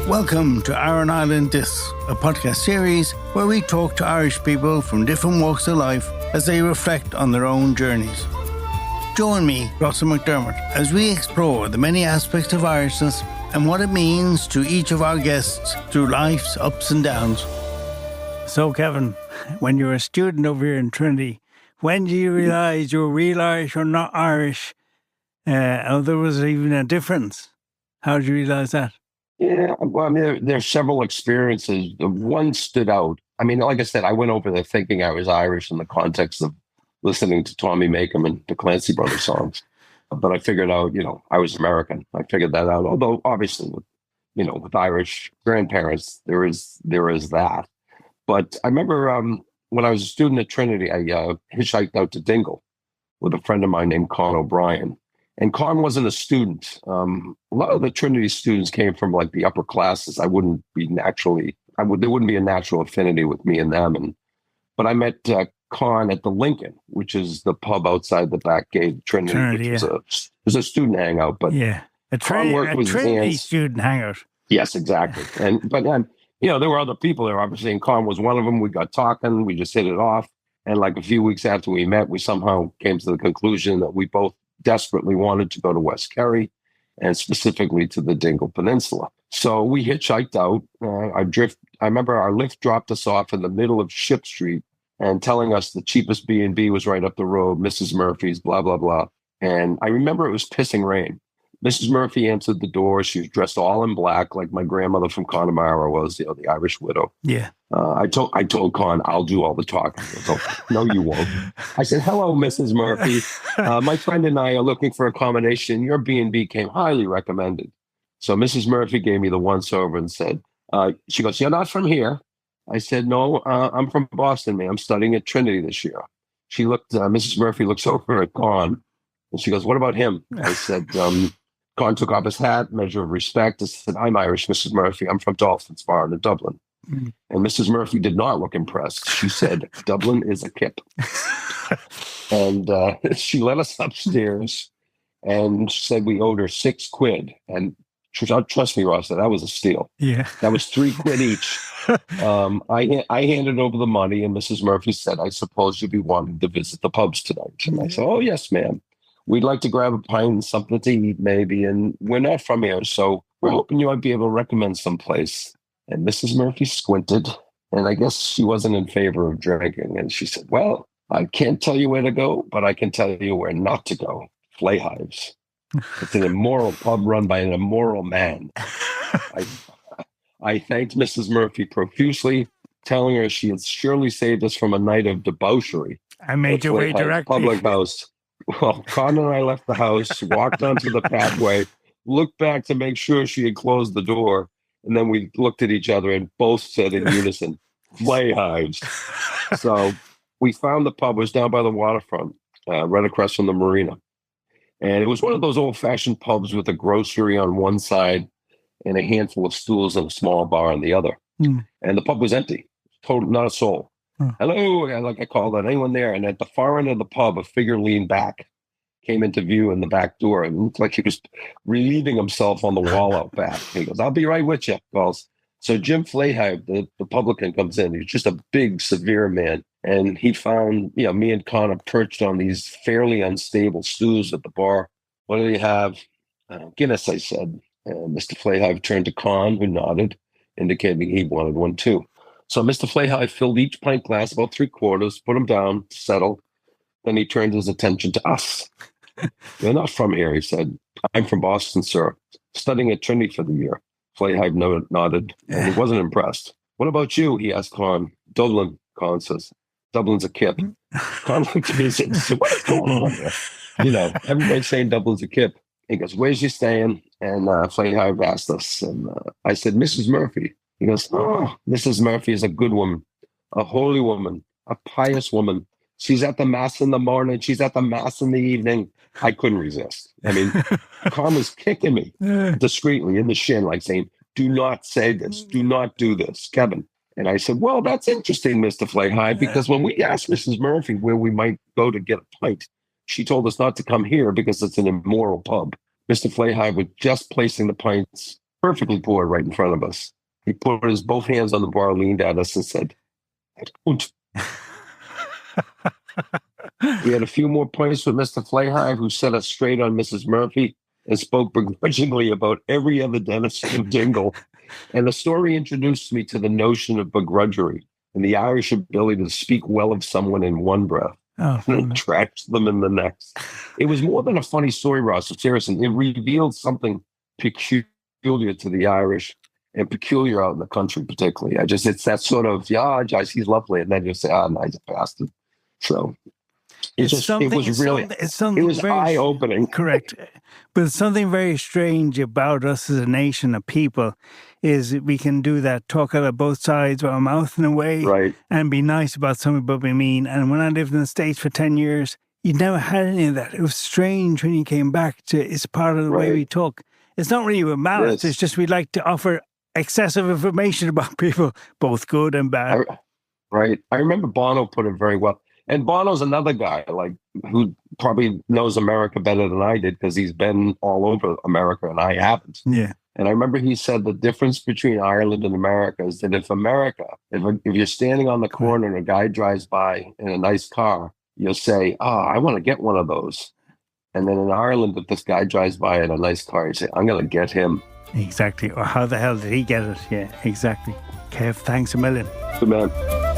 Welcome to Iron Island This, a podcast series where we talk to Irish people from different walks of life as they reflect on their own journeys. Join me, Russell McDermott, as we explore the many aspects of Irishness and what it means to each of our guests through life's ups and downs. So, Kevin, when you were a student over here in Trinity, when did you realise you were real Irish or not Irish? There was even a difference. How did you realise that? Yeah, well, I mean, there's several experiences. The one stood out. I mean, like I said, I went over there thinking I was Irish in the context of listening to Tommy Makem and the Clancy Brothers songs. But I figured out, I was American. I figured that out. Although, obviously, with Irish grandparents, there is that. But I remember when I was a student at Trinity, I hitchhiked out to Dingle with a friend of mine named Con O'Brien. And Con wasn't a student. A lot of the Trinity students came from like the upper classes. There wouldn't be a natural affinity with me and them. But I met Con at the Lincoln, which is the pub outside the back gate of Trinity. Which was a student hangout. But yeah, a Trinity student hangout. Yes, exactly. But there were other people there, obviously, and Con was one of them. We got talking. We just hit it off. And like a few weeks after we met, we somehow came to the conclusion that we both desperately wanted to go to West Kerry and specifically to the Dingle Peninsula. So we hitchhiked out. I remember our Lyft dropped us off in the middle of Ship Street and telling us the cheapest B&B was right up the road, Mrs. Murphy's, blah, blah, blah. And I remember it was pissing rain. Mrs. Murphy answered the door. She was dressed all in black, like my grandmother from Connemara was, the Irish widow. Yeah. I told Con, I'll do all the talking. No, you won't. I said, hello, Mrs. Murphy. My friend and I are looking for accommodation. Your B&B came highly recommended. So Mrs. Murphy gave me the once over and said, she goes, you're not from here? I said, no, I'm from Boston, man. I'm studying at Trinity this year. Mrs. Murphy looks over at Con and she goes, what about him? I said, Con took off his hat, measure of respect. I said, I'm Irish, Mrs. Murphy. I'm from Dolphins Bar in Dublin. Mm. And Mrs. Murphy did not look impressed. She said, Dublin is a kip. And she let us upstairs and said we owed her £6. And trust me, Ross, that was a steal. Yeah. That was £3 each. I handed over the money and Mrs. Murphy said, I suppose you'll be wanting to visit the pubs tonight. And I said, oh, yes, ma'am. We'd like to grab a pint and something to eat, maybe. And we're not from here, so we're hoping you might be able to recommend some place. And Mrs. Murphy squinted, and I guess she wasn't in favor of drinking. And she said, well, I can't tell you where to go, but I can tell you where not to go. Flay Hives. It's an immoral pub run by an immoral man. I thanked Mrs. Murphy profusely, telling her she had surely saved us from a night of debauchery. I made your way directly. Public house. Well, Con and I left the house, walked onto the pathway, looked back to make sure she had closed the door, and then we looked at each other and both said in unison, Flay Hives. So we found the pub. It was down by the waterfront, right across from the marina. And it was one of those old-fashioned pubs with a grocery on one side and a handful of stools and a small bar on the other. Mm. And the pub was empty, not a soul. Hello, like I called out, anyone there? And at the far end of the pub, a figure leaned back, came into view in the back door, and looked like he was relieving himself on the wall out back. He goes, I'll be right with you, calls. So Jim Flayhive, the publican, comes in. He's just a big, severe man. And he found, me and Connor perched on these fairly unstable stools at the bar. What do you have? Guinness, I said. And Mr. Flayhive turned to Con, who nodded, indicating he wanted one too. So Mr. Flayhive filled each pint glass, about 3/4, put them down, settled. Then he turned his attention to us. You're not from here, he said. I'm from Boston, sir. Studying at Trinity for the year. Flayhive nodded, and he wasn't impressed. What about you? He asked Con. Dublin, Con says. Dublin's a kip. Con looked at me and said, what is going on here? Everybody's saying Dublin's a kip. He goes, where's you staying? And Flayhive asked us. And I said, Mrs. Murphy. He goes, oh, Mrs. Murphy is a good woman, a holy woman, a pious woman. She's at the mass in the morning. She's at the mass in the evening. I couldn't resist. I mean, Con was kicking me discreetly in the shin, like saying, do not say this. Do not do this, Kevin. And I said, well, that's interesting, Mr. Flayhive, because when we asked Mrs. Murphy where we might go to get a pint, she told us not to come here because it's an immoral pub. Mr. Flayhive was just placing the pints perfectly poured right in front of us. He put his both hands on the bar, leaned at us, and said, "I don't." We had a few more points with Mr. Flayhive, who set us straight on Mrs. Murphy and spoke begrudgingly about every other denizen of Dingle. And the story introduced me to the notion of begrudgery and the Irish ability to speak well of someone in one breath and trash them in the next. It was more than a funny story, Ross. Seriously, it revealed something peculiar to the Irish and peculiar out in the country, particularly. It's that sort of, yeah, Joyce, he's lovely. And then you say, oh, nice bastard. So it was eye-opening. Correct. But something very strange about us as a nation of people is we can do that, talk out of both sides with our mouth in a way, right, and be nice about something but be mean. And when I lived in the States for 10 years, you never had any of that. It was strange when you came back to it's part of the way we talk. It's not really with malice. It's just we like to offer excessive information about people, both good and bad. Right. I remember Bono put it very well. And Bono's another guy, who probably knows America better than I did because he's been all over America and I haven't. Yeah. And I remember he said the difference between Ireland and America is that if you're standing on the corner and a guy drives by in a nice car, you'll say, I want to get one of those. And then in Ireland, if this guy drives by in a nice car, you say, I'm going to get him. Exactly. Or how the hell did he get it? Yeah, exactly. Kev, thanks a million. Good man.